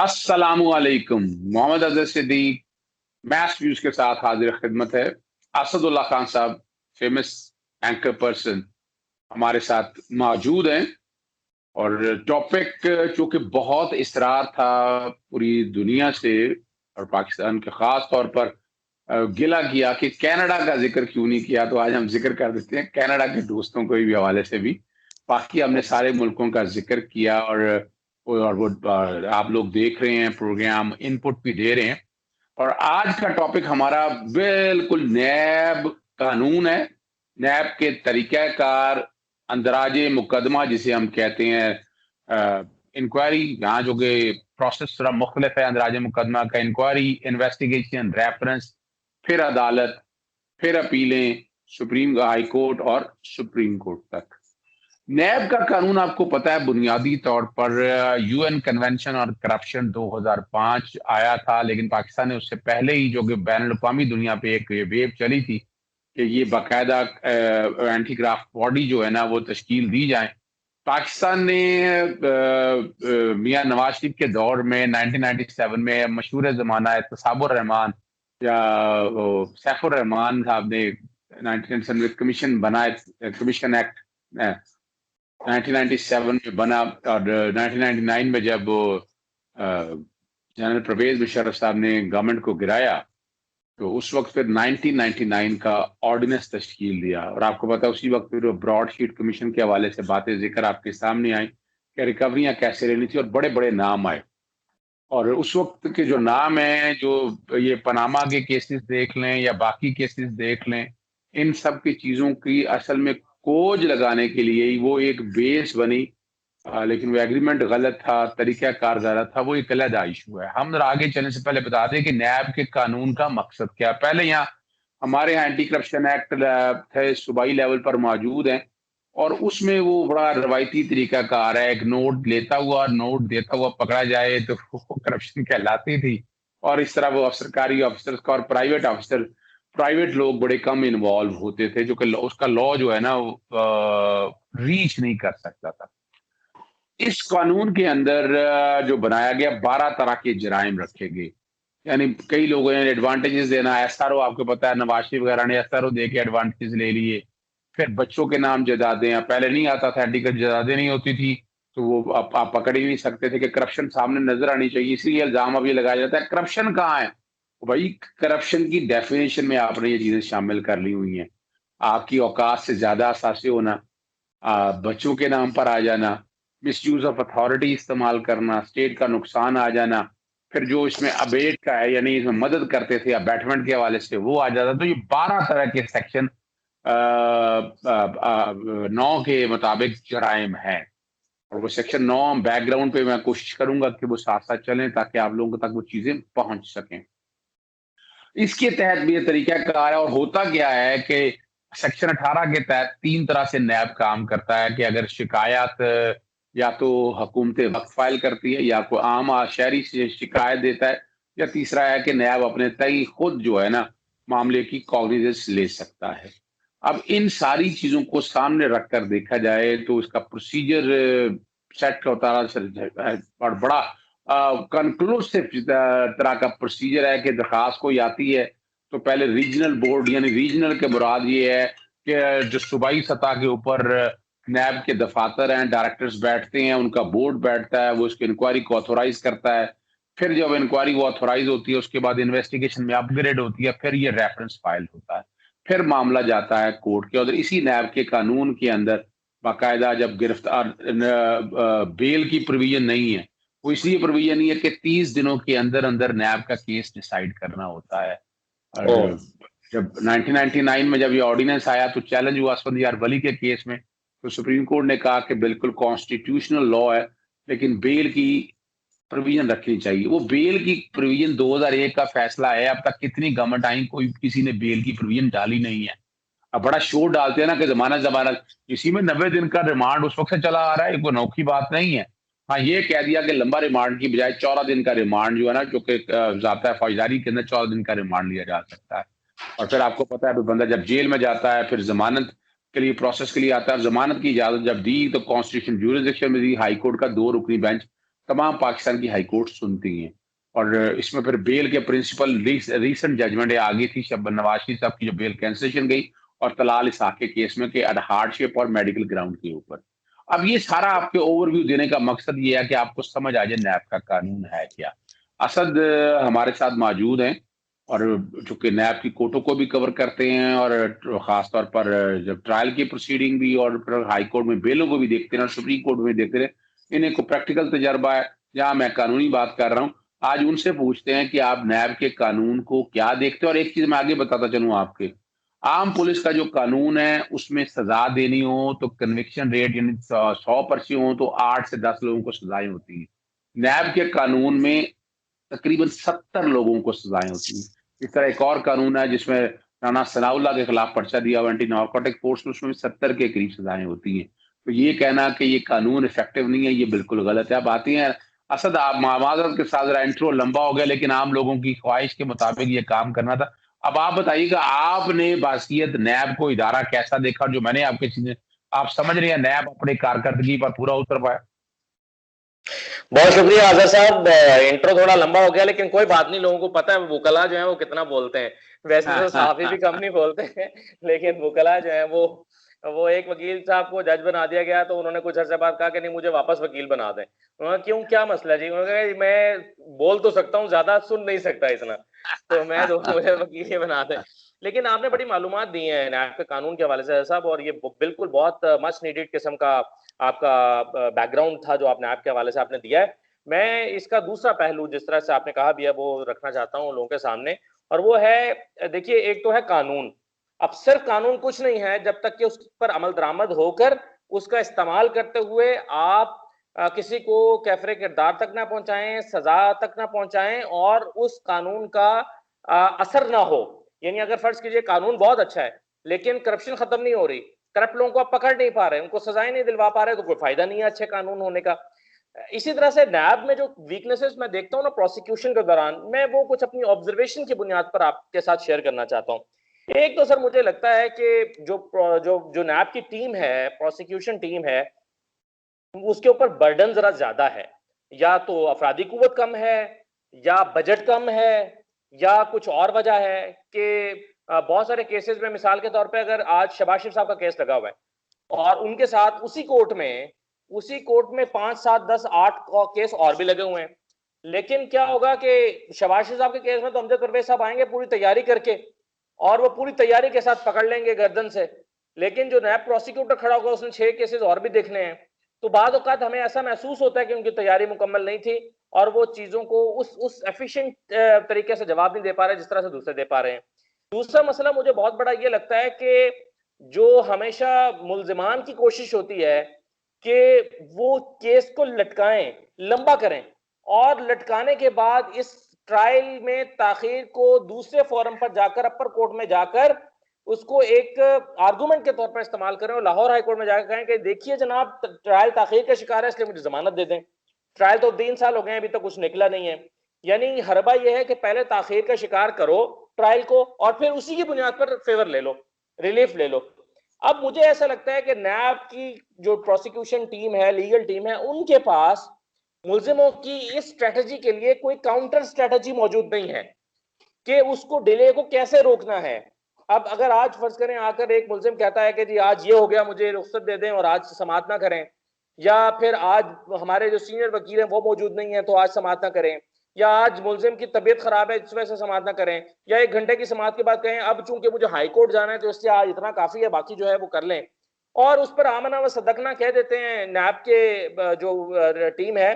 अस्सलामुअलैकुम। Mohammad Azhar Siddique math views के साथ हाजिर खिदमत है। असदुल्ला खान साहब, फेमस एंकर पर्सन, हमारे साथ मौजूद हैं। और टॉपिक जो कि बहुत इसरार था पूरी दुनिया से और पाकिस्तान के खास तौर पर गिला किया कि कनाडा का जिक्र क्यों नहीं किया, तो आज हम जिक्र कर देते हैं कनाडा के दोस्तों को भी हवाले से भी। बाकी हमने सारे मुल्कों का जिक्र किया और वो आप लोग देख रहे हैं, प्रोग्राम इनपुट भी दे रहे हैं। और आज का टॉपिक हमारा बिल्कुल नैब कानून है। नैब के तरीक़ाकार, अंदराजे मुकदमा जिसे हम कहते हैं, इंक्वायरी, यहाँ जो कि प्रोसेस थोड़ा मुख्तलिफ है। अंदराजे मुकदमा का इंक्वायरी, इन्वेस्टिगेशन, रेफरेंस, फिर अदालत, फिर अपीलें, सुप्रीम हाई कोर्ट और सुप्रीम कोर्ट तक। नैब का कानून आपको पता है, बुनियादी तौर पर यूएन कन्वेंशन और करप्शन 2005 आया था, लेकिन पाकिस्तान ने उससे पहले ही, जो कि बैनुल अक़वामी दुनिया पे एक वेव चली थी कि ये बाकायदा एंटी ग्राफ्ट बॉडी जो है ना वो तश्कील दी जाए। पाकिस्तान ने मियां नवाज शरीफ के दौर में 1997 में मशहूर ज़माना तसाबुर रहमान या सैफुर रहमान साहब ने 1997 में कमीशन बनाए, कमीशन एक्ट 1997 में बना। और 1999 में जब जनरल परवेज मुशर्रफ साहब ने गवर्नमेंट को गिराया, तो उस वक्त फिर 1999 का ऑर्डिनेंस तश्कील दिया। और आपको पता है उसी वक्त फिर ब्रॉडशीट कमीशन के हवाले से बातें जिक्र आपके सामने आई कि रिकवरियां कैसे लेनी थी और बड़े बड़े नाम आए। और उस वक्त के जो नाम हैं, जो ये पनामा के केसेस देख लें या बाकी केसेस देख लें, इन सब की चीज़ों की असल में खोज लगाने के लिए ही वो एक बेस बनी। लेकिन वो एग्रीमेंट गलत था, तरीक़ाकार गलत था, वो एक अलग इशू है। हम जरा आगे चलने से पहले बता दें कि नैब के कानून का मकसद क्या है। पहले यहाँ हमारे यहाँ एंटी करप्शन एक्ट थे, सूबाई लेवल पर मौजूद हैं, और उसमें वो बड़ा रवायती तरीक़ाकार है। एक नोट लेता हुआ और नोट देता हुआ पकड़ा जाए तो वो करप्शन कहलाती थी। और इस तरह वो सरकारी ऑफिसर्स का और प्राइवेट ऑफिसर, प्राइवेट लोग बड़े कम इन्वॉल्व होते थे, जो कि उसका लॉ जो है ना रीच नहीं कर सकता था। इस कानून के अंदर जो बनाया गया, 12 तरह के जराइम रखे गए। यानी कई लोगों ने एडवांटेजेस देना, एसआरओ, आपको पता है नवाज शरीफ वगैरह ने एसआरओ दे के एडवांटेजेस ले लिए। फिर बच्चों के नाम जदादे, पहले नहीं आता था, एंटीकट जदादे नहीं होती थी, तो वो आप पकड़ ही नहीं सकते थे कि करप्शन सामने नजर आनी चाहिए, इसलिए इल्जाम अब ये लगाया जाता है करप्शन कहाँ है। तो भाई, करप्शन की डेफिनेशन में आपने ये चीजें शामिल कर ली हुई हैं। आपकी औकात से ज्यादा असासे होना, बच्चों के नाम पर आ जाना, मिसयूज ऑफ अथॉरिटी इस्तेमाल करना, स्टेट का नुकसान आ जाना, फिर जो इसमें अबेट का है, यानी इसमें मदद करते थे अबैटमेंट के हवाले से, वो आ जाता। तो ये 12 तरह के सेक्शन 9 के मुताबिक जराइम है। और वो सेक्शन 9 बैकग्राउंड पे मैं कोशिश करूंगा कि वो साथ साथ चलें ताकि आप लोगों तक वो चीजें पहुंच सकें। इसके तहत भी ये तरीका कार है। और होता क्या है कि सेक्शन 18 के तहत 3 तरह से नैब काम करता है कि अगर शिकायत या तो हुकूमत वक्त फाइल करती है, या कोई आम शहरी से शिकायत देता है, या तीसरा है कि नैब अपने तय खुद जो है ना मामले की कॉग्निजेंस ले सकता है। अब इन सारी चीजों को सामने रखकर देखा जाए तो इसका प्रोसीजर सेट होता है और बड़ा कंक्लूसिव तरह का प्रोसीजर है कि दरखास्त कोई आती है तो पहले रीजनल बोर्ड, यानी रीजनल के मुराद ये है कि जो सूबाई सतह के ऊपर नैब के दफातर हैं, डायरेक्टर्स बैठते हैं, उनका बोर्ड बैठता है, वो उसकी इंक्वायरी को ऑथोराइज करता है। फिर जब इंक्वायरी वो ऑथोराइज होती है, उसके बाद इन्वेस्टिगेशन में अपग्रेड होती है, फिर ये रेफरेंस फाइल होता है, फिर मामला जाता है कोर्ट के। और इसी नैब के कानून के अंदर बाकायदा जब गिरफ्तार बेल की प्रोविजन नहीं है, वो इसलिए प्रोविजन नहीं है कि 30 दिनों के अंदर अंदर नैब का केस डिसाइड करना होता है। और जब 1999 में जब ये ऑर्डिनेंस आया तो चैलेंज हुआ असफंदियार वली के केस में, तो सुप्रीम कोर्ट ने कहा कि बिल्कुल कॉन्स्टिट्यूशनल लॉ है, लेकिन बेल की प्रोविजन रखनी चाहिए। वो बेल की प्रोविजन 2001 का फैसला है, अब तक कितनी गवर्नमेंट आई, कोई किसी ने बेल की प्रोविजन डाली नहीं है। अब बड़ा शोर डालते हैं ना कि जमानत जमानत, इसी में 90 दिन का रिमांड उस वक्त से चला आ रहा है, कोई अनोखी बात नहीं है। हाँ, ये कह दिया कि लंबा रिमांड की बजाय 14 दिन का रिमांड जो है ना, जो कि ज़ाब्ता फौजदारी के अंदर 14 दिन का रिमांड लिया जा सकता है। और फिर आपको पता है बंदा जब जेल में जाता है, फिर जमानत के लिए प्रोसेस के लिए आता है, जमानत की इजाजत जब दी तो कॉन्स्टिट्यूशन ज्यूरिसडिक्शन में दी, हाई कोर्ट का 2 रुकनी बेंच, तमाम पाकिस्तान की हाई कोर्ट सुनती हैं। और इसमें फिर बेल के प्रिंसिपल रीसेंट जजमेंट ये आ गई थी नवाज शरीफ साहब की जो बेल कैंसिलेशन गई, और तलाल इसाक के केस में कि हार्डशिप और मेडिकल ग्राउंड के ऊपर। अब ये सारा आपके ओवरव्यू देने का मकसद ये है कि आपको समझ आ जाए नैब का कानून है क्या। असद हमारे साथ मौजूद हैं, और चूंकि नैब की कोर्टों को भी कवर करते हैं, और खासतौर पर जब ट्रायल की प्रोसीडिंग भी, और फिर हाई कोर्ट में बेलों को भी देखते हैं, और सुप्रीम कोर्ट में देखते रहे, इन्हें को प्रैक्टिकल तजर्बा है। जहाँ मैं कानूनी बात कर रहा हूँ, आज उनसे पूछते हैं कि आप नैब के कानून को क्या देखते हैं। और एक चीज मैं आगे बताता चलूं आपके, आम पुलिस का जो कानून है उसमें सजा देनी हो तो कन्विक्शन रेट यानी 100 पर्ची हो तो 8 से 10 लोगों को सजाएं होती हैं। नैब के कानून में तकरीबन 70 लोगों को सजाएं होती हैं। इस तरह एक और कानून है जिसमें राना सनाउल्लाह के खिलाफ पर्चा दिया हुआ एंटी नारकोटिक फोर्स में, उसमें 70 के करीब सजाएं होती हैं। तो ये कहना कि ये कानून इफेक्टिव नहीं है, ये बिल्कुल गलत है। अब आती हैं असद, आप माजरत के साथ जरा इंट्रो लंबा हो गया, लेकिन आम लोगों की ख्वाहिश के मुताबिक ये काम करना था। अब आप बताइएगा, आपने बासियत नैब को इदारा कैसा देखा, जो मैंने आपके चीजें, आप समझ रहे हैं नैब अपनी कारकर्दगी पर पूरा उतर पाया? बहुत शुक्रिया आजर साहब, इंट्रो थोड़ा लंबा हो गया लेकिन कोई बात नहीं, लोगों को पता है वुकला जो है वो कितना बोलते हैं। वैसे तो सहाफी भी कम नहीं बोलते हैं लेकिन वुकला जो है वो एक वकील साहब को जज बना दिया गया तो उन्होंने कुछ अर्से बाद कहा कि नहीं मुझे वापस वकील बना दें। उन्होंने क्यों, क्या मसला जी? उन्होंने कहा मैं बोल तो सकता हूँ, ज्यादा सुन नहीं सकता इतना, तो मैं तो मुझे वकील ही बना दें। लेकिन आपने बड़ी मालूमात दी हैं नैब के कानून के हवाले से साहब, और ये बिल्कुल बहुत मच नीडेड किस्म का आपका बैकग्राउंड था जो आपने आपके हवाले से आपने दिया है। मैं इसका दूसरा पहलू जिस तरह से आपने कहा भी है वो रखना चाहता हूँ लोगों के सामने, और वो है, देखिए एक तो है कानून। अब सिर्फ कानून कुछ नहीं है जब तक कि उस पर अमल दरामद होकर उसका इस्तेमाल करते हुए आप किसी को कैफरे किरदार तक ना पहुंचाएं, सजा तक ना पहुंचाएं, और उस कानून का असर ना हो। यानी अगर फर्ज कीजिए कानून बहुत अच्छा है लेकिन करप्शन खत्म नहीं हो रही, करप्ट लोगों को आप पकड़ नहीं पा रहे, उनको सजाएं नहीं दिलवा पा रहे, तो कोई फायदा नहीं है अच्छे कानून होने का। इसी तरह से नैब में जो वीकनेसेस मैं देखता हूँ ना प्रोसिक्यूशन के दौरान, मैं वो कुछ अपनी ऑब्जर्वेशन की बुनियाद पर आपके साथ शेयर करना चाहता हूँ। एक तो सर मुझे लगता है कि जो जो जो नैब की टीम है, प्रोसिक्यूशन टीम है, उसके ऊपर बर्डन जरा ज्यादा है। या तो अफराधी कुव्वत कम है, या बजट कम है, या कुछ और वजह है कि बहुत सारे केसेस में, मिसाल के तौर पे अगर आज शहबाज शरीफ साहब का केस लगा हुआ है और उनके साथ उसी कोर्ट में 5, 7, 10, 8 केस और भी लगे हुए हैं, लेकिन क्या होगा कि शहबाज शरीफ साहब के केस में तो अमजद परवेज साहब आएंगे पूरी तैयारी करके, और वो पूरी तैयारी के साथ पकड़ लेंगे गर्दन से। लेकिन जो नैब प्रोसिक्यूटर खड़ा होगा उसने 6 केसेस और भी देखने हैं, तो बाद औकात हमें ऐसा महसूस होता है कि उनकी तैयारी मुकम्मल नहीं थी और वो चीजों को उस एफिशिएंट तरीके से जवाब नहीं दे पा रहे जिस तरह से दूसरे दे पा रहे हैं। दूसरा मसला मुझे बहुत बड़ा ये लगता है कि जो हमेशा मुल्जिमान की कोशिश होती है कि वो केस को लटकाएं, लंबा करें, और लटकाने के बाद इस ट्रायल में ताखीर को दूसरे फोरम पर जाकर, अपर कोर्ट में जाकर उसको एक आर्गुमेंट के तौर पर इस्तेमाल करें और लाहौर हाई कोर्ट में जाकर कहें कि देखिए जनाब ट्रायल ताखीर का शिकार है इसलिए मुझे जमानत दे दें। ट्रायल तो 3 साल हो गए अभी तक कुछ निकला नहीं है। यानी हरबा यह है कि पहले ताखीर का शिकार करो ट्रायल को और फिर उसी की बुनियाद पर फेवर ले लो, रिलीफ ले लो। अब मुझे ऐसा लगता है कि नैब की जो प्रोसिक्यूशन टीम है, लीगल टीम है, उनके पास मुल्जिमों की इस स्ट्रेटजी के लिए कोई काउंटर स्ट्रेटजी मौजूद नहीं है कि उसको डिले को कैसे रोकना है। अब अगर आज फर्ज करें आकर एक मुल्जिम कहता है कि जी आज ये हो गया मुझे रुख्सत दे दें और आज समाअत ना करें, या फिर आज हमारे जो सीनियर वकील हैं वो मौजूद नहीं है तो आज समाअत ना करें, या आज मुल्जिम की तबीयत खराब है इस वजह से समाअत ना करें, या 1 घंटे की समाअत के बाद कहें अब चूंकि मुझे हाई कोर्ट जाना है तो इससे आज इतना काफी है बाकी जो है वो कर लें, और उस पर आमना व सदकना कह देते हैं। नैब के जो टीम है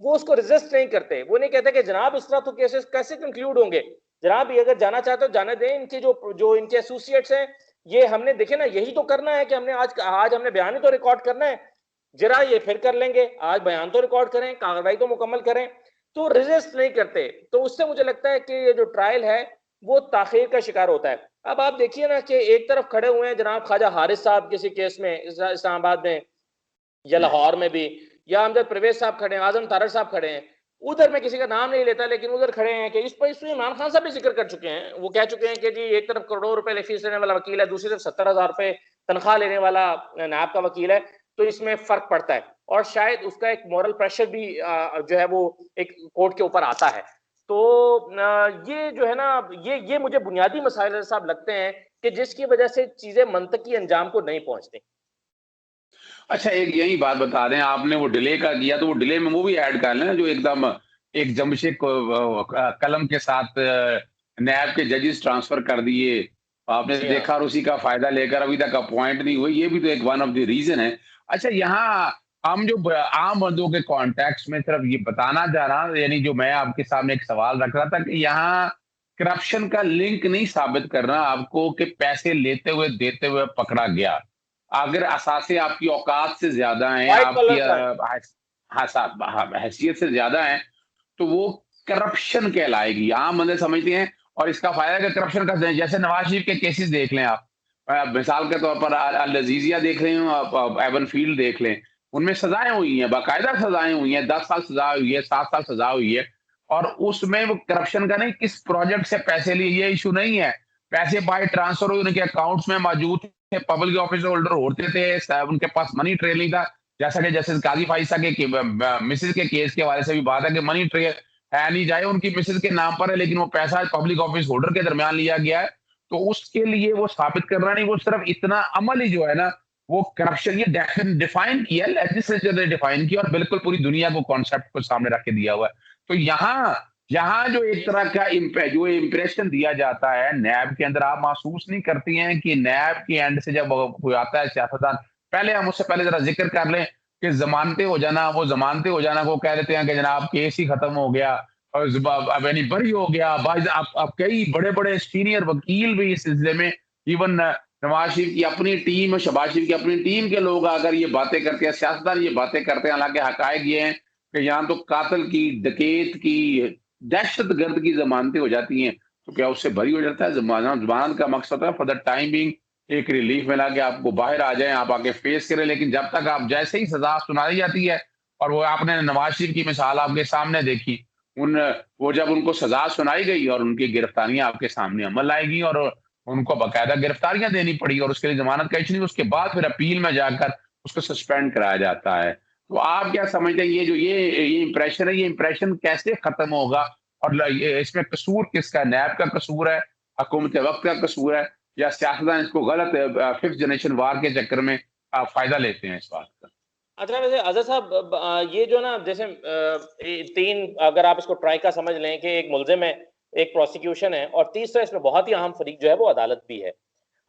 वो उसको रेजिस्ट नहीं करते, वो नहीं कहते कि जनाब इस तरह तो केसेस कैसे कंक्लूड होंगे, जनाब ये अगर जाना चाहते हो जाने दें, इनके जो इनके एसोसिएट्स हैं ये हमने देखे ना यही तो करना है कि हमने आज हमने बयान ही तो रिकॉर्ड करना है, जरा ये फिर कर लेंगे, आज बयान तो रिकॉर्ड करें, कार्रवाई तो मुकम्मल करें, तो रेजिस्ट नहीं करते। तो उससे मुझे लगता है कि ये जो ट्रायल है वो ताखीर का शिकार होता है। अब आप देखिए ना कि एक तरफ खड़े हुए हैं जनाब ख्वाजा हारिस साहब किसी केस में इस्लामाबाद में या लाहौर में भी, या अमजद परवेज साहब खड़े हैं, आजम तारड़ साहब खड़े हैं, उधर मैं किसी का नाम नहीं लेता लेकिन उधर खड़े हैं कि इस पर इमरान खान साहब भी जिक्र कर चुके हैं, वो कह चुके हैं कि जी एक तरफ करोड़ों रुपए फीस लेने वाला वकील है, दूसरी तरफ 70,000 रुपए तनख्वाह लेने वाला नैब का वकील है। तो इसमें फर्क पड़ता है, और शायद उसका एक मॉरल प्रेशर भी जो है वो एक कोर्ट के ऊपर आता है। तो ये जो है ना, ये मुझे बुनियादी मसाइल साहब लगते हैं कि जिसकी वजह से चीजें मंतकी अंजाम को नहीं पहुंचती। अच्छा, एक यही बात बता दें, आपने वो डिले का किया तो वो डिले में वो भी ऐड कर लें जो एकदम एक जमशेद को कलम के साथ नैब के जजेस ट्रांसफर कर दिए, आपने जी हाँ। देखा, और उसी का फायदा लेकर अभी तक अपॉइंट नहीं हुए, ये भी तो एक वन ऑफ द रीजन है। अच्छा, यहाँ हम जो आम बंदों के कॉन्टेक्स्ट में सिर्फ ये बताना चाह रहा, यानी जो मैं आपके सामने एक सवाल रख रहा था कि यहाँ करप्शन का लिंक नहीं साबित करना आपको कि पैसे लेते हुए देते हुए पकड़ा गया। अगर असासे आपकी औकात से ज़्यादा हैं, व्हाइट आपकी कॉलर क्राइम। हैसियत से ज़्यादा हैं, तो वो करप्शन कहलाएगी। आम बंदे समझते हैं, और इसका फ़ायदा क्या करप्शन का, जैसे नवाज़ शरीफ के केसेस देख लें आप। मिसाल के तौर पर अल अज़ीज़िया देख रहे हो आप, एवन फ़ील्ड देख लें, उनमें सज़ाएँ हुई हैं, बाकायदा सज़ाएँ हुई हैं, 10 साल सज़ा हुई है, 7 साल सज़ा हुई है, और उसमें वो करप्शन का नहीं, किस प्रोजेक्ट से पैसे लिए, ये इश्यू नहीं है। पैसे बाय ट्रांसफ़र हुए, उनके अकाउंट्स में मौजूद थे, पब्लिक ऑफिस होल्डर होते थे, उनके पास मनी ट्रेल नहीं था। जैसा कि जस्टिस काजी फाइसा के मिसेज के केस के हवाले से भी बात है कि मनी ट्रेल है नहीं, जाए उनकी मिसेज के नाम पर है, लेकिन वो पैसा पब्लिक ऑफिस होल्डर के दरमियान लिया गया है। तो उसके लिए वो साबित करना नहीं, वो सिर्फ इतना अमल ही जो है ना, वो करप्शन, ये डिफाइन किया, लेजिस्लेचर ने डिफाइन किया, और बिल्कुल पूरी दुनिया को कॉन्सेप्ट को सामने रख के दिया हुआ है। तो यहाँ यहाँ जो एक तरह का जो इम्प्रेशन दिया जाता है नैब के अंदर, आप महसूस नहीं करती हैं कि नैब के एंड से जब कोई आता है सियासतदान, पहले हम उससे पहले जरा जिक्र कर लें कि जमानतें हो जाना, वो जमानतें हो जाना को कह देते हैं कि जनाब केस ही खत्म हो गया और अब यानी बरी हो गया। बाइज अब कई बड़े बड़े सीनियर वकील भी इस सिलसिले में, इवन नवाज शरीफ की अपनी टीम, शहबाज शरीफ की अपनी टीम के लोग अगर ये बातें करते हैं, सियासतदान ये बातें करते हैं, हालांकि हकायक ये हैं कि यहाँ तो कातिल की, डकैत की, दहशतगर्द की जमानतें हो जाती हैं, तो क्या उससे बरी हो जाता है? जमानत का मकसद है फॉर द टाइम बिंग एक रिलीफ मिला के आपको बाहर आ जाए, आप आके फेस करें, लेकिन जब तक आप, जैसे ही सजा सुनाई जाती है, और वो आपने नवाज शरीफ की मिसाल आपके सामने देखी, उन वो जब उनको सजा सुनाई गई और उनकी गिरफ्तारियां आपके सामने अमल आएगी, और उनको बाकायदा गिरफ्तारियां देनी पड़ी, और उसके लिए जमानत का इश्यू नहीं, उसके बाद फिर अपील में जाकर उसको सस्पेंड कराया जाता है। तो आप क्या समझते हैं, ये जो ये इंप्रेशन है, ये इंप्रेशन कैसे खत्म होगा, और इसमें कसूर किसका है? नैब का कसूर है, हुकूमत वक्त का कसूर है, या सियासतदान इसको गलत फिफ्थ जनरेशन वार के चक्कर में फायदा लेते हैं इस बात का? अच्छा, वैसे अज़हर साहब, ये जो ना जैसे 3 अगर आप इसको ट्राई का समझ लें कि एक मुल्ज़िम है, एक प्रोसिक्यूशन है, और तीसरा इसमें बहुत ही अहम फरीक जो है वो अदालत भी है।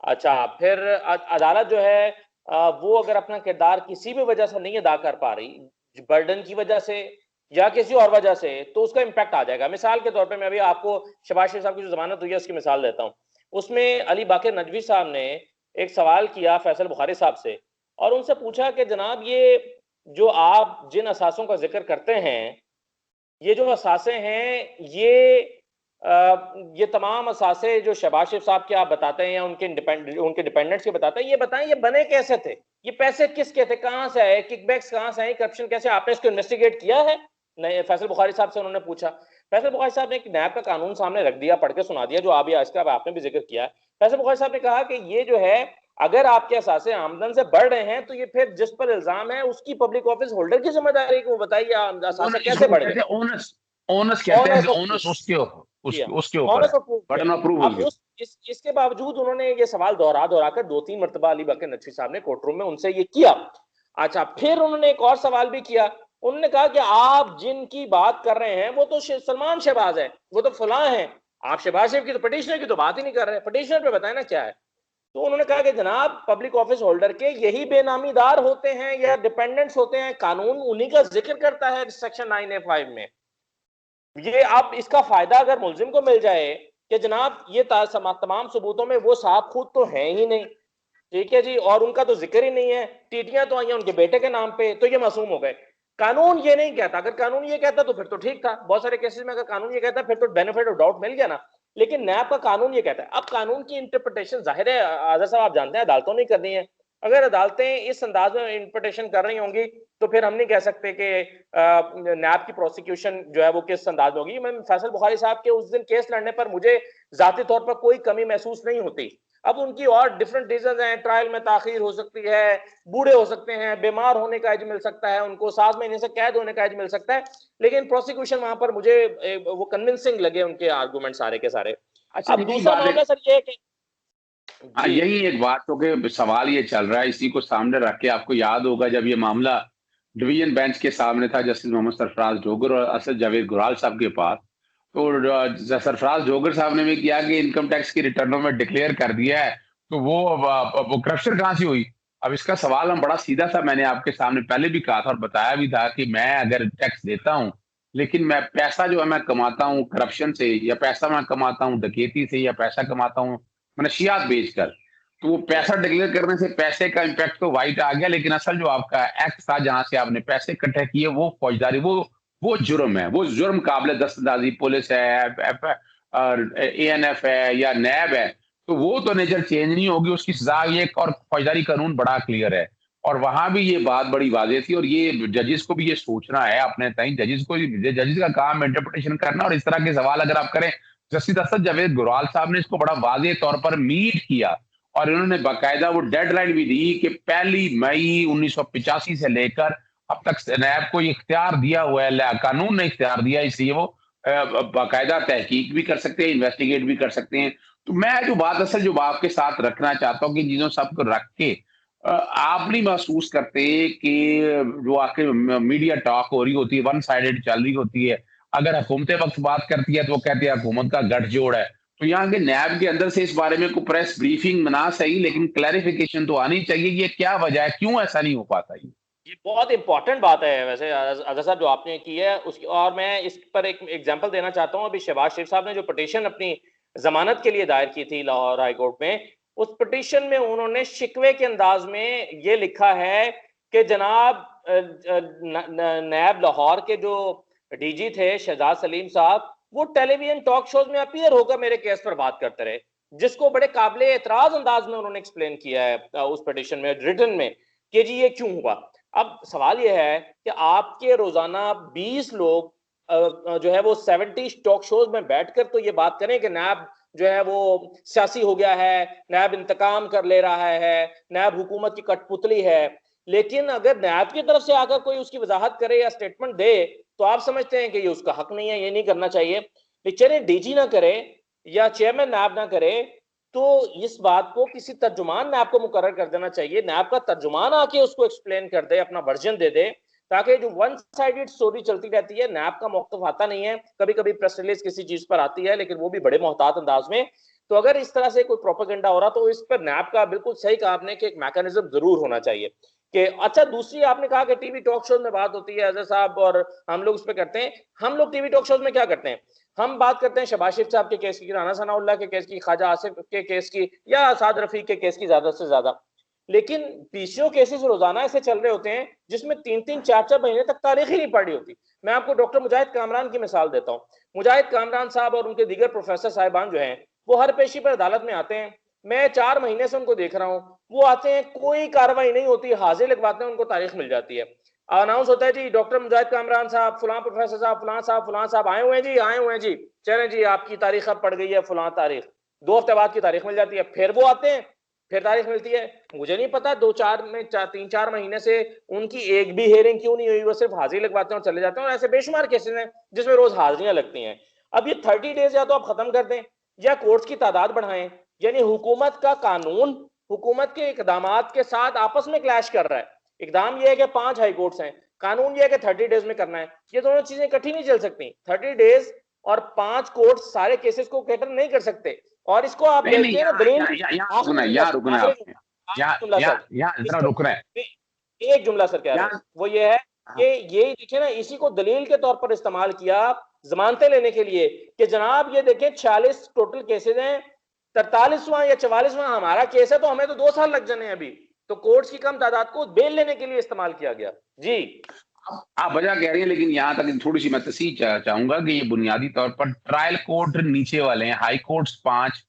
अच्छा, फिर अदालत जो है वो अगर अपना किरदार किसी भी वजह से नहीं अदा कर पा रही, बर्डन की वजह से या किसी और वजह से, तो उसका इम्पैक्ट आ जाएगा। मिसाल के तौर पे मैं अभी आपको शहबाज शरीफ साहब की जो ज़मानत हुई है उसकी मिसाल देता हूँ। उसमें अली बाकर नदवी साहब ने एक सवाल किया फैसल बुखारी साहब से, और उनसे पूछा कि जनाब ये जो आप जिन असासों का ज़िक्र करते हैं, ये जो असासे हैं, ये तमाम असासे जो शहबाज शरीफ साहब के आप बताते हैं या उनके डिपेंडेंट्स के बताते हैं, ये बताएं ये बने कैसे थे? ये पैसे किसके थे? कहाँ से आए? किकबैक्स कहाँ से आए? करप्शन कैसे? आपने इसको इन्वेस्टिगेट किया है? नहीं, फैसल बुखारी साहब से उन्होंने पूछा। फैसल बुखारी साहब ने एक नैब का कानून सामने रख दिया, पढ़ के सुना दिया, जो आप इसका आपने भी जिक्र किया है। फैसल बुखारी साहब ने कहा कि ये जो है, अगर आपके असासे आमदन से बढ़ रहे हैं, तो ये फिर जिस पर इल्जाम है उसकी पब्लिक ऑफिस होल्डर की जिम्मेदारी है कि वो बताइए असासे कैसे बढ़ गए। ओनस ओनस कहते हैं ऑनर्स कि ऑफ ओनस प्रूफ किया, उसके ऊपर ऑनर्स है, ऑफ प्रूफ किया। बटन ऑफ अप्रूवल अब के। इसके बावजूद उन्होंने ये सवाल दोहरा दोहरा कर 2-3 मरतबा अली बकर नकवी साहब ने कोर्ट रूम में उनसे ये किया। अच्छा, फिर उन्होंने एक और सवाल भी किया। उन्होंने कहा कि आप जिनकी बात कर रहे हैं वो तो सलमान शहबाज है, वो तो फलां है, आप शहबाज शरीफ की तो पिटिशनर की तो बात ही नहीं कर रहे। पिटिशनर पे बताए ना क्या है? तो उन्होंने कहा कि जनाब पब्लिक ऑफिस होल्डर के यही बेनामीदार होते हैं या डिपेंडेंट्स होते हैं, कानून उन्हीं का जिक्र करता है सेक्शन 9A5 में। ये आप इसका फायदा अगर मुलजिम को मिल जाए कि जनाब ये तमाम सबूतों में वो साहब खुद तो हैं ही नहीं, ठीक है जी, और उनका तो जिक्र ही नहीं है, टीटियां तो आई हैं उनके बेटे के नाम पे, तो ये मासूम हो गए। कानून ये नहीं कहता। अगर कानून ये कहता तो फिर तो ठीक था। बहुत सारे केसेस में अगर कानून ये कहता फिर तो बेनिफिट ऑफ डाउट मिल गया ना। लेकिन नैब का कानून ये कहता है। अब कानून की इंटरप्रिटेशन जाहिर है आज़ाद साहब आप जानते हैं अदालतों ने करनी है। अगर अदालतें इस अंदाज में इंटरप्रिटेशन कर रही होंगी तो फिर हम नहीं कह सकते कि नैब की प्रोसिक्यूशन जो है वो किस अंदाज में होगी। मैं फैसल बुखारी साहब के उस दिन केस लड़ने पर मुझे जाती तौर पर कोई कमी महसूस नहीं होती। अब उनकी और डिफरेंट रीजन हैं, ट्रायल में ताखीर हो सकती है, बूढ़े हो सकते हैं, बीमार होने का एज मिल सकता है, उनको 7 महीने से कैद होने का एज मिल सकता है, लेकिन प्रोसिक्यूशन वहां पर मुझे वो कन्विंसिंग लगे उनके आर्गूमेंट सारे के सारे। अच्छा, अब यही दूसरा बात है। मामला सर ये है कि हाँ, जी यही एक बात तो कि सवाल ये चल रहा है, इसी को सामने रख के आपको याद होगा जब ये मामला डिवीजन बेंच के सामने था जस्टिस मोहम्मद सरफराज जोगर और असद जावेद गुराल साहब के पास, तो सरफराज जोगर साहब ने भी किया कि इनकम टैक्स की रिटर्नों में डिक्लेयर कर दिया है, तो वो करप्शन कहाँ से हुई? अब इसका सवाल हम बड़ा सीधा सा, मैंने आपके सामने पहले भी कहा था और बताया भी था कि मैं अगर टैक्स देता हूँ, लेकिन मैं पैसा जो है मैं कमाता हूँ करप्शन से, या पैसा मैं कमाता हूँ डकैती से, या पैसा कमाता हूँ मनशियात बेचकर, तो वो पैसा डिक्लेयर करने से पैसे का इम्पैक्ट तो वाइट आ गया, लेकिन असल जो आपका एक्ट था जहां से आपने पैसे इकट्ठे किए वो फौजदारी, वो जुर्म है, वो जुर्म काबिल दस्तदाजी, पुलिस है, एएनएफ है या नैब है, तो वो तो नेचर चेंज नहीं होगी, उसकी सजा ये, और फौजदारी कानून बड़ा क्लियर है। और वहां भी ये बात बड़ी वाज़ेह थी, और ये जजेस को भी ये सोचना है अपने टाइम, जजेस का काम इंटरप्रिटेशन करना, और इस तरह के सवाल अगर आप करें, जस्टिस असद जावेद गुरवाल साहब ने इसको बड़ा वाज़ेह तौर पर मीट किया, और इन्होंने बाकायदा वो डेडलाइन भी दी कि 1 मई 1985 से लेकर अब तक नैब को इख्तियार दिया हुआ है, कानून ने इख्तियार दिया, इसलिए वो बाकायदा तहकीक भी कर सकते हैं, इन्वेस्टिगेट भी कर सकते हैं। तो मैं जो बात असल जो आपके साथ रखना चाहता हूँ कि चीजों सबको रख के आप नहीं महसूस करते कि जो आपके मीडिया टॉक हो रही होती है, वन साइडेड चल रही होती है, अगर हुकूमत वक्त बात करती है तो वो कहती है हुकूमत का गठजोड़ है, तो यहाँ के नैब के अंदर से इस बारे में कोई प्रेस ब्रीफिंग ना सही, लेकिन क्लैरिफिकेशन तो आनी चाहिए, ये क्या वजह है, क्यों ऐसा नहीं हो पाता ये बहुत इंपॉर्टेंट बात है वैसे अजहर साहब जो आपने की है उसकी, और मैं इस पर एक एग्जांपल देना चाहता हूं। अभी शहबाज शरीफ साहब ने जो पिटीशन अपनी जमानत के लिए दायर की थी लाहौर हाई कोर्ट में, उस पिटीशन में उन्होंने शिकवे के अंदाज में ये लिखा है कि जनाब नैब लाहौर के जो डीजी थे शहजाद सलीम साहब, वो टेलीविजन टॉक शोज में अपीयर होकर मेरे केस पर बात करते रहे, जिसको बड़े काबिल एतराज अंदाज में उन्होंने एक्सप्लेन किया है उस पिटीशन में, रिटन में, कि जी ये क्यों हुआ। अब सवाल यह है कि आपके रोजाना 20 लोग जो है वो 70 टॉक शोज में बैठकर तो ये बात करें कि नैब जो है वो सियासी हो गया है, नैब इंतकाम कर ले रहा है, नैब हुकूमत की कठपुतली है, लेकिन अगर नैब की तरफ से आकर कोई उसकी वजाहत करे या स्टेटमेंट दे तो आप समझते हैं कि ये उसका हक नहीं है, ये नहीं करना चाहिए। चले डीजी ना करे या चेयरमैन नैब ना करे, तो इस बात को किसी तर्जुमान नैब को मुकर्रर कर देना चाहिए, नैब का तर्जुमान आके उसको एक्सप्लेन कर दे, अपना वर्जन दे दे, ताकि जो वन साइडेड स्टोरी चलती रहती है, नैब का मौकफ आता नहीं है, कभी कभी प्रेस रिलीज किसी चीज पर आती है लेकिन वो भी बड़े मोहतात अंदाज में। तो अगर इस तरह से कोई प्रोपेगेंडा हो रहा तो इस पर नैब का बिल्कुल सही कहा आपने कि एक मैकेनिज्म जरूर होना चाहिए कि अच्छा। दूसरी आपने कहा कि टीवी टॉक शो में बात होती है अजहर साहब, और हम लोग उस पर करते हैं, हम लोग टीवी टॉक शोज में क्या करते हैं, हम बात करते हैं शहबाज शरीफ साहब के केस की, राना सनाउल्लाह के केस की, ख्वाजा आसिफ के केस की, या साद रफीक के केस की ज्यादा से ज्यादा, लेकिन पीसीओ केसेस रोजाना ऐसे चल रहे होते हैं जिसमें 3-3, 4-4 महीने तक तारीख ही नहीं पड़ी होती। मैं आपको डॉक्टर मुजाहिद कामरान की मिसाल देता हूँ। मुजाहिद कामरान साहब और उनके दीगर प्रोफेसर साहिबान जो हैं वो हर पेशी पर अदालत में आते हैं, मैं 4 महीने से उनको देख रहा हूँ, वो आते हैं कोई कार्रवाई नहीं होती, हाजिर लगवाते हैं, उनको तारीख मिल जाती है, अनाउंस होता है जी डॉक्टर मुजाहिद कामरान साहब, फलां प्रोफेसर साहब, फलां साहब आए हुए हैं जी, आए हुए हैं जी, चलें जी आपकी तारीख अब पड़ गई है फलां तारीख, 2 हफ्ते बाद की तारीख मिल जाती है, फिर वो आते हैं, फिर तारीख मिलती है, मुझे नहीं पता 3-4 महीने से उनकी एक भी हेयरिंग क्यों नहीं हुई, वो सिर्फ हाजिरी लगवाते हैं और चले जाते हैं, और ऐसे बेशुमार केसेस हैं जिसमें रोज हाजिरियां लगती हैं। अब ये 30 डेज या तो आप खत्म कर दें या कोर्ट्स की तादाद बढ़ाएं, यानी हुकूमत का कानून हुकूमत के इकदामात के साथ आपस में क्लैश कर रहा है। इकदाम यह है कि 5 हाई कोर्ट्स हैं, कानून यह है कि 30 डेज में करना है, ये दोनों चीजें इकट्ठी नहीं चल सकती। 30 डेज और 5 कोर्ट सारे केसेस को कैटर नहीं कर सकते, और इसको आप नहीं नहीं, देखते हैं ना दलील। यहाँ रुकना है आपने, यहाँ जुमला यहाँ सर, यहाँ जरा इसको रुकना है, एक जुमला सर कह रहे हैं, यहाँ। वो ये है कि हाँ, ये देखिए ना, इसी को दलील के तौर पर इस्तेमाल किया जमानतें लेने के लिए कि जनाब ये देखें 46 टोटल केसेस हैं, 43वां या 44वां हमारा केस है, तो हमें तो 2 साल लग जाने अभी, तो कोर्ट्स की कम तादाद को बेल लेने के लिए इस्तेमाल किया गया जी। आप वजह कह रही हैं, लेकिन यहाँ तक थोड़ी सी मैं तस्दीक चाहूंगा कि ये बुनियादी तौर पर ट्रायल कोर्ट नीचे वाले हैं, हाई कोर्ट्स 5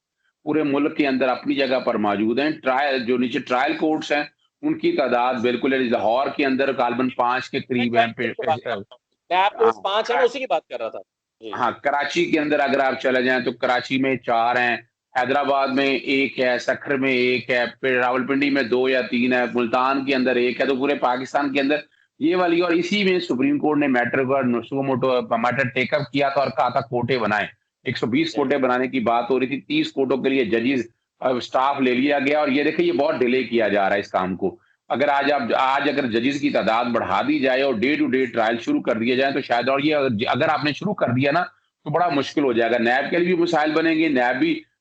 पूरे मुल्क के अंदर अपनी जगह पर मौजूद हैं, ट्रायल जो नीचे ट्रायल कोर्ट्स हैं उनकी तादाद बिल्कुल लाहौर के अंदर गालबन 5 के मैं करीब ट्रायल हैं। कोर्ट की बात कर रहा हूँ, लैब कोर्ट्स 5 है, मैं उसी की बात कर रहा था जी। हाँ, कराची के अंदर अगर आप चले जाएं तो कराची में 4 हैं, हैदराबाद में 1 है, सखर में 1 है, फिर रावलपिंडी में 2 या 3 है, मुल्तान के अंदर 1 है, तो पूरे पाकिस्तान के अंदर ये वाली, और इसी में सुप्रीम कोर्ट ने मैटर का सुओ मोटो मैटर टेकअप किया था और कहा था कोटे बनाएं। 120 जी। कोटे बनाने की बात हो रही थी, 30 कोटों के लिए जजेस स्टाफ ले लिया गया, और ये देखिए ये बहुत डिले किया जा रहा है इस काम को। अगर आज अगर जजेस की तादाद बढ़ा दी जाए और डे टू डे ट्रायल शुरू कर दिए जाए तो शायद, और ये अगर आपने शुरू कर दिया ना तो बड़ा मुश्किल हो जाएगा। नैब के लिए भी मसाइल बनेंगे,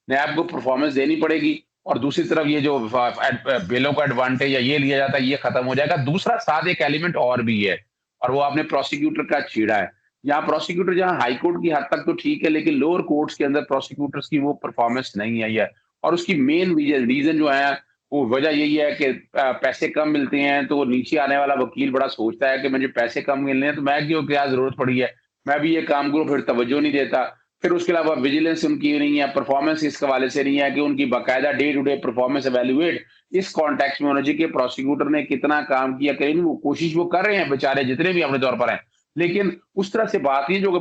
नैब को परफॉर्मेंस देनी पड़ेगी, और दूसरी तरफ ये जो बिलों का एडवांटेज या ये लिया जाता है ये खत्म हो जाएगा। दूसरा साथ एक एलिमेंट और भी है, और वो आपने प्रोसिक्यूटर का छेड़ा है। यहाँ प्रोसिक्यूटर, जहाँ हाई कोर्ट की हद तक तो ठीक है, लेकिन लोअर कोर्ट्स के अंदर प्रोसिक्यूटर्स की वो परफॉर्मेंस नहीं आई है, और उसकी मेन रीजन जो है वो वजह यही है कि पैसे कम मिलते हैं, तो नीचे आने वाला वकील बड़ा सोचता है कि मुझे पैसे कम मिलने हैं तो मैं क्यों, क्या जरूरत पड़ी है, मैं भी ये काम करूं, फिर तवज्जो नहीं देता। फिर उसके अलावा विजिलेंस उनकी नहीं है, परफॉर्मेंस इस हवाले से नहीं है कि उनकी बाकायदा day to day performance evaluate इस कॉन्टेक्स्ट में होना चाहिए कि प्रोसिक्यूटर ने कितना काम किया, कहीं वो कोशिश वो कर रहे हैं बेचारे जितने भी अपने तौर पर हैं, लेकिन उस तरह से बात नहीं, जो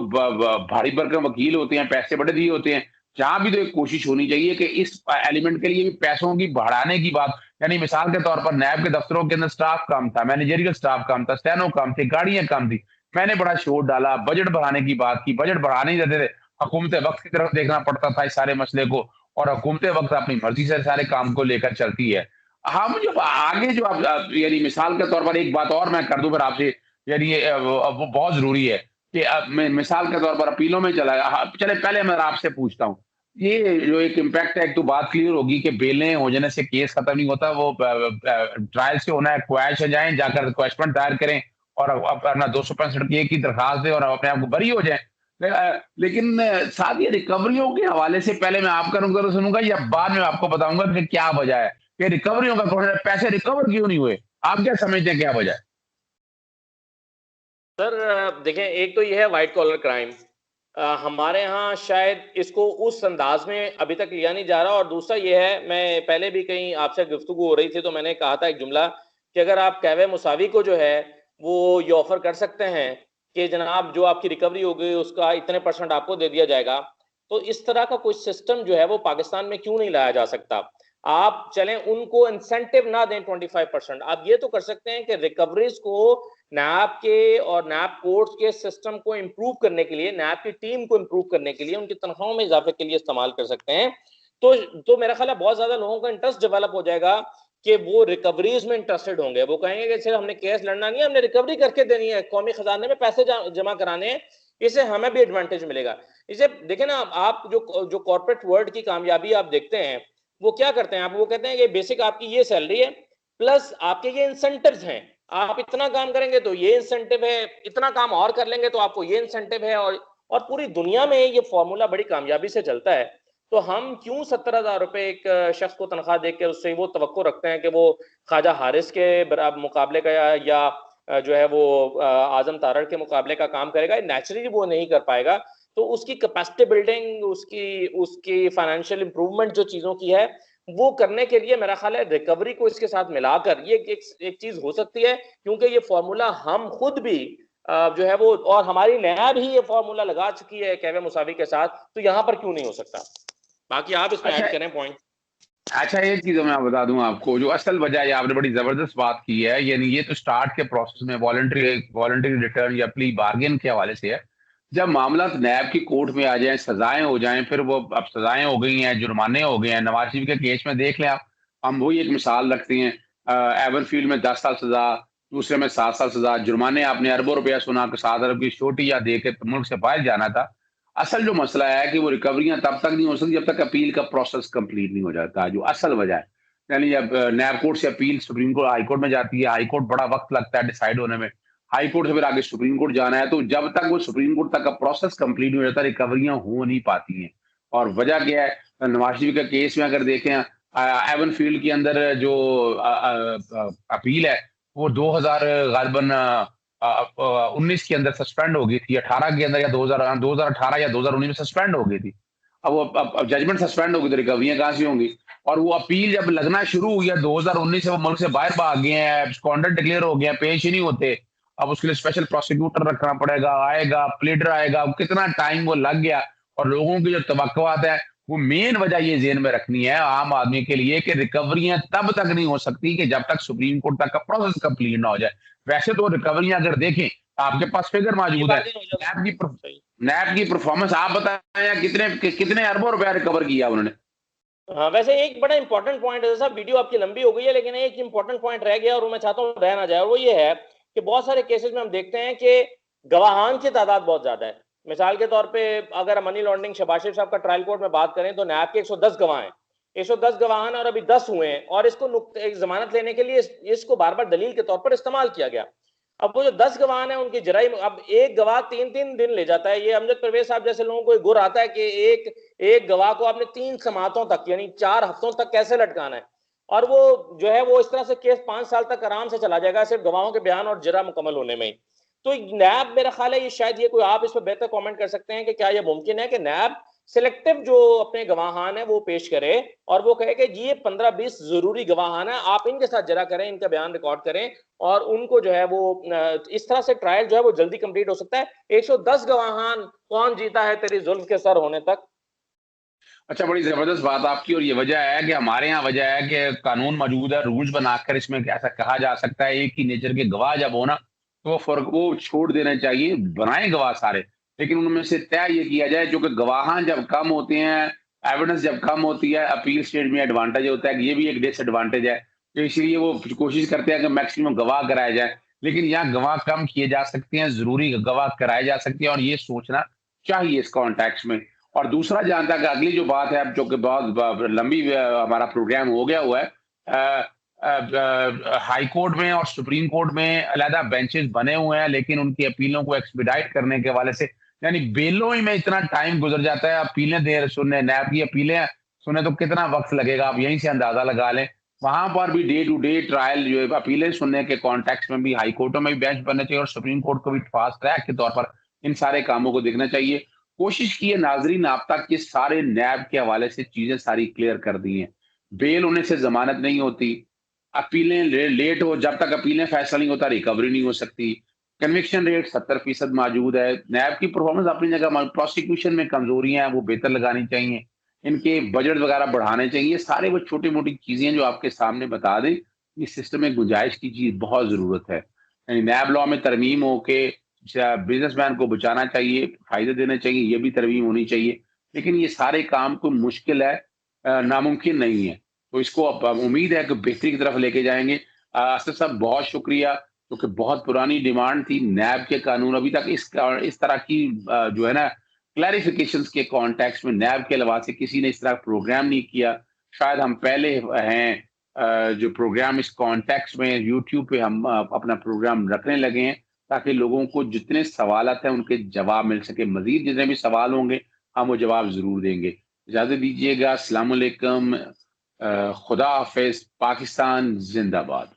भारी भरकम वकील होते हैं, पैसे बड़े दिए होते हैं, जहां भी तो एक कोशिश होनी चाहिए कि इस एलिमेंट के लिए भी पैसों की बढ़ाने की बात, यानी मिसाल के तौर पर नैब के दफ्तरों के अंदर स्टाफ कम था, मैनेजरियल स्टाफ कम था, स्टेनो कम थे, गाड़ियां कम थी, मैंने बड़ा शोर डाला, बजट बढ़ाने की बात की, बजट बढ़ाने ही देते थे, हुकूमत वक्त की तरफ देखना पड़ता था इस सारे मसले को, और हुकूमत वक्त अपनी मर्जी से सारे काम को लेकर चलती है। हाँ, मुझे आगे जो यानी मिसाल के तौर पर एक बात और मैं कर दूं फिर आपसे, यानी वो बहुत जरूरी है कि मिसाल के तौर पर अपीलों में चले, पहले मैं आपसे पूछता हूँ, ये जो एक इम्पैक्ट है, एक तो बात क्लियर होगी कि बेलें हो जाने से केस खत्म नहीं होता, वो ट्रायल से होना है, क्वैश हो जाएं, जाकर क्वेश्चन दायर करें और अपना 265 की एक ही दरखास्त दें और अपने आप को बरी हो जाएं। लेकिन साथ ही रिकवरियों के हवाले से पहले मैं आपका रुख सुनूंगा या बाद में आपको बताऊंगा कि क्या वजह है कि रिकवरियों का कौन, पैसे रिकवर क्यों नहीं हुए, आप क्या समझते हैं क्या वजह है? सर देखें, एक तो ये है व्हाइट कॉलर क्राइम। हमारे यहाँ शायद इसको उस अंदाज में अभी तक लिया नहीं जा रहा, और दूसरा ये है, मैं पहले भी कहीं आपसे गुफ्तगू हो रही थी तो मैंने कहा था एक जुमला कि अगर आप कहवे मुसावी को जो है वो ये ऑफर कर सकते हैं कि जनाब जो आपकी रिकवरी हो गई उसका इतने % आपको दे दिया जाएगा, तो इस तरह का कोई सिस्टम जो है वो पाकिस्तान में क्यों नहीं लाया जा सकता? आप चलें उनको इंसेंटिव ना दें 25%, आप ये तो कर सकते हैं कि रिकवरीज को नैब के और नैब कोर्ट्स के सिस्टम को इंप्रूव करने के लिए, नैब की टीम को इंप्रूव करने के लिए, उनकी तनख्वाहों में इजाफे के लिए इस्तेमाल कर सकते हैं। तो मेरा ख्याल है बहुत ज्यादा लोगों का इंटरेस्ट डेवलप हो जाएगा कि वो रिकवरीज में इंटरेस्टेड होंगे। वो कहेंगे कि सिर्फ हमने केस लड़ना नहीं है, हमने रिकवरी करके देनी है, कौमी खजाने में पैसे जमा कराने हैं, इससे हमें भी एडवांटेज मिलेगा। इसे देखें ना, आप जो कॉर्पोरेट वर्ल्ड की कामयाबी आप देखते हैं, वो क्या करते हैं, आप वो कहते हैं कि बेसिक आपकी ये सैलरी है प्लस आपके ये इंसेंटिव्स हैं, आप इतना काम करेंगे तो ये इंसेंटिव है, इतना काम और कर लेंगे तो आपको ये इंसेंटिव है, और पूरी दुनिया में ये फॉर्मूला बड़ी कामयाबी से चलता है। तो हम क्यों 70,000 रुपए एक शख्स को तनख्वाह देकर उससे वो तवक्को रखते हैं कि वो ख्वाजा हारिस के मुकाबले का या जो है वो आजम तारड़ के मुकाबले का काम करेगा? नेचुरली वो नहीं कर पाएगा। तो उसकी कैपेसिटी बिल्डिंग, उसकी उसकी फाइनेंशियल इंप्रूवमेंट जो चीजों की है, वो करने के लिए मेरा ख्याल है रिकवरी को इसके साथ मिलाकर ये एक चीज हो सकती है, क्योंकि ये फॉर्मूला हम खुद भी जो है वो, और हमारी नैब ही ये फॉर्मूला लगा चुकी है कहवे मुसावी के साथ, तो यहाँ पर क्यों नहीं हो सकता? बाकी आप इसमें अच्छा, ऐड करें पॉइंट। एक चीज मैं बता दूं आपको, जो असल वजह है, आपने बड़ी जबरदस्त बात की है, यानी ये तो स्टार्ट के प्रोसेस में वॉलंटरी रिटर्न या प्ली बार्गेन के हवाले से है। जब मामला नैब की कोर्ट में आ जाए, सजाएं हो जाएं, फिर वो अब सजाएं हो गई हैं, जुर्माने हो गए हैं, नवाज शरीफ के केस में देख लें आप, हम वही एक मिसाल रखते हैं, एवरफील्ड में 10 साल सजा, दूसरे में 7 साल सजा, जुर्माने आपने अरबों रुपया सुना कि 7 अरब की छोटी या दे के मुल्क से बाहर जाना था। असल जो मसला है कि वो रिकवरियां तब तक नहीं हो सकती जब तक अपील का प्रोसेस कंप्लीट नहीं हो जाता, जो असल वजह है। यानी जब नैब कोर्ट से appeal supreme court, high court में जाती है, हाई कोर्ट बड़ा वक्त लगता है डिसाइड होने में, हाई कोर्ट से फिर आगे सुप्रीम कोर्ट जाना है, तो जब तक वो सुप्रीम कोर्ट तक का प्रोसेस कंप्लीट नहीं हो जाता रिकवरियां हो नहीं पाती हैं। और वजह क्या है, नवाज शरीफ का केस में अगर देखें, एवन फील्ड के अंदर जो अपील है वो 2000 गालबन 19 के अंदर सस्पेंड हो गई थी, 18 के अंदर या 2018 या 2019 में सस्पेंड हो गई थी। अब वो अब जजमेंट सस्पेंड हो गई तो रिकवरियां कहां से होंगी? और वो अपील जब लगना शुरू हुई है 2019 से, वो मुल्क से बाहर भाग गए हैं, एब्सकॉन्डेड डिक्लेयर हो गए हैं, पेश ही नहीं होते। अब उसके लिए स्पेशल प्रोसिक्यूटर रखना पड़ेगा, आएगा प्लीडर आएगा, कितना टाइम वो लग गया, और लोगों की जो तवक्कुआत है वो मेन वजह ये जेहन में रखनी है आम आदमी के लिए कि रिकवरियां तब तक नहीं हो सकती कि जब तक सुप्रीम कोर्ट तक का प्रोसेस कंप्लीट ना हो जाए। वैसे तो रिकवरियां अगर देखें, आपके पास फिगर मौजूद है, डिबार्गिंग हो जाए नैब की सही। नैब की परफॉर्मेंस आप बताएं, कितने अरबों रुपया रिकवर किया उन्होंने। हाँ, वैसे एक बड़ा इंपॉर्टेंट पॉइंट है साहब, वीडियो आपकी लंबी हो गई है लेकिन एक इंपॉर्टेंट पॉइंट रह गया और वो मैं चाहता हूँ रह ना जाए, और वो ये है कि बहुत सारे केसेस में हम देखते हैं कि गवाहान की तादाद बहुत ज्यादा है। मिसाल के तौर पे अगर मनी लॉन्ड्रिंग शबाशिर साहब का ट्रायल कोर्ट में बात करें तो नैब के 110 गवाह हैं, 110 गवाहान और अभी 10 हुए हैं, और इसको एक जमानत लेने के लिए इसको बार बार दलील के तौर पर इस्तेमाल किया गया। अब वो जो 10 गवाह हैं उनकी जराई, अब एक गवाह 3-3 दिन ले जाता है। ये अमजद परवेज साहब जैसे लोगों को गुर आता है कि एक गवाह को आपने 3 समातों तक यानी 4 हफ्तों तक कैसे लटकाना है, और वो जो है वो इस तरह से केस 5 साल तक आराम से चला जाएगा सिर्फ गवाहों के बयान और जरा मुकम्मल होने में ही। तो नैब, मेरा ख्याल है ये शायद ये कोई आप इस पर बेहतर कमेंट कर सकते हैं कि क्या ये मुमकिन है कि नैब सिलेक्टिव जो अपने गवाहान है वो पेश करे और वो कहे कि ये 15-20 जरूरी गवाहान है, आप इनके साथ जरा करें, इनका बयान रिकॉर्ड करें और उनको जो है वो इस तरह से ट्रायल जो है वो जल्दी कंप्लीट हो सकता है। 110 गवाहान कौन जीता है तेरी जुल्फ के सर होने तक। अच्छा, बड़ी जबरदस्त बात आपकी, और ये वजह है कि हमारे यहाँ वजह है कि कानून मौजूद है, रूल्स बनाकर इसमें ऐसा कहा जा सकता है एक ही नेचर के गवाह जब हो ना, तो वो फर्क वो छोड़ देना चाहिए, बनाए गवाह सारे, लेकिन उनमें से तय ये किया जाए जो कि गवाहान जब कम होते हैं, एविडेंस जब कम होती है, अपील स्टेज में एडवांटेज होता है कि ये भी एक डिसएडवांटेज है, तो इसलिए वो कोशिश करते हैं कि मैक्सिमम गवाह कराए जाए, लेकिन यहाँ गवाह कम किए जा सकते हैं, जरूरी गवाह कराए जा सकते हैं, और ये सोचना चाहिए इस कॉन्टेक्स्ट में। और दूसरा, जहां तक अगली जो बात है, अब जो कि बहुत लंबी हमारा प्रोग्राम हो गया हुआ है, हाई कोर्ट में और सुप्रीम कोर्ट में अलहदा बेंचेस बने हुए हैं, लेकिन उनकी अपीलों को एक्सपीडाइट करने के हवाले से, यानी बेलों ही में इतना टाइम गुजर जाता है, अपीलें देर सुनने, नैब की अपीलें सुने तो कितना वक्त लगेगा, आप यहीं से अंदाजा लगा लें। वहां पर भी डे टू डे ट्रायल जो है, अपीलें सुनने के कॉन्टेक्स्ट में भी हाई कोर्टों में भी बेंच बनना चाहिए और सुप्रीम कोर्ट को भी फास्ट ट्रैक के तौर पर इन सारे कामों को देखना चाहिए। कोशिश की है नाजरीन आप तक कि सारे नैब के हवाले से चीजें सारी क्लियर कर दी हैं। बेल होने से जमानत नहीं होती, अपीलें लेट हो, जब तक अपीलें फैसला नहीं होता रिकवरी नहीं हो सकती, कन्विक्शन रेट 70% मौजूद है, नैब की परफॉर्मेंस अपनी जगह, प्रोसिक्यूशन में कमजोरियां हैं वो बेहतर लगानी चाहिए, इनके बजट वगैरह बढ़ाने चाहिए, सारे वो छोटी मोटी चीजें जो आपके सामने बता दें, इस सिस्टम में गुंजाइश की चीज बहुत जरूरत है। यानी नैब लॉ में तरमीम होके बिजनेसमैन को बचाना चाहिए, फायदे देने चाहिए, ये भी तरमीम होनी चाहिए, लेकिन ये सारे काम को मुश्किल है, नामुमकिन नहीं है। तो इसको अब उम्मीद है कि बेहतरी की तरफ लेके जाएंगे। असद साहब बहुत शुक्रिया, क्योंकि बहुत पुरानी डिमांड थी नैब के कानून, अभी तक इस तरह की जो है ना क्लैरिफिकेशंस के कॉन्टेक्स्ट में नैब के अलावा से किसी ने इस तरह प्रोग्राम नहीं किया। शायद हम पहले हैं जो प्रोग्राम इस कॉन्टेक्स्ट में यूट्यूब पे हम अपना प्रोग्राम रखने लगे हैं, ताकि लोगों को जितने सवालात हैं उनके जवाब मिल सके। मजीद जितने भी सवाल होंगे हम वो जवाब जरूर देंगे। इजाजत दीजिएगा। अस्सलाम वालेकुम। खुदा हाफिज। पाकिस्तान जिंदाबाद।